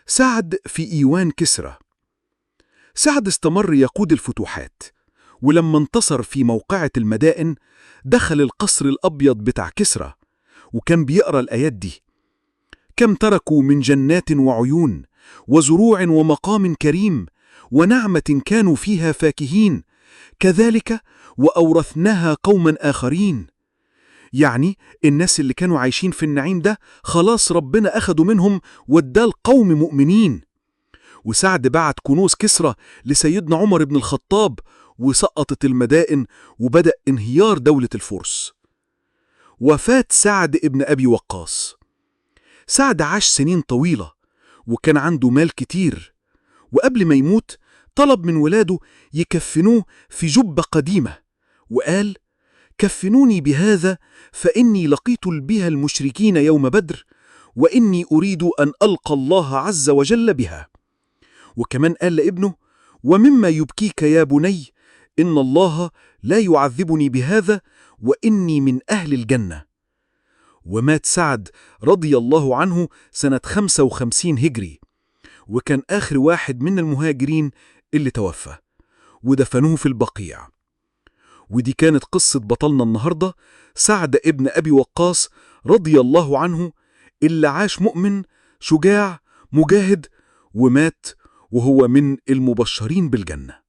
سعد في إيوان كسرى. سعد استمر يقود الفتوحات، ولما انتصر في موقعة المدائن دخل القصر الأبيض بتاع كسرى، وكان بيقرأ الآيات دي: كم تركوا من جنات وعيون وزروع ومقام كريم ونعمة كانوا فيها فاكهين كذلك وأورثناها قوما آخرين. يعني الناس اللي كانوا عايشين في النعيم ده خلاص ربنا أخدوا منهم واداه لقوم مؤمنين. وسعد بعت كنوز كسرى لسيدنا عمر بن الخطاب، وسقطت المدائن وبدأ انهيار دولة الفرس. وفاة سعد ابن أبي وقاص. سعد عاش سنين طويلة وكان عنده مال كتير، وقبل ما يموت طلب من ولاده يكفنوه في جبة قديمة، وقال: كفنوني بهذا فإني لقيت بها المشركين يوم بدر، وإني أريد أن ألقى الله عز وجل بها. وكمان قال لابنه: ومما يبكيك يا بني إن الله لا يعذبني بهذا وإني من أهل الجنة. ومات سعد رضي الله عنه سنة 55 هجري، وكان آخر واحد من المهاجرين اللي توفى، ودفنوه في البقيع. ودي كانت قصة بطلنا النهاردة، سعد ابن أبي وقاص رضي الله عنه، اللي عاش مؤمن شجاع مجاهد ومات وهو من المبشرين بالجنة.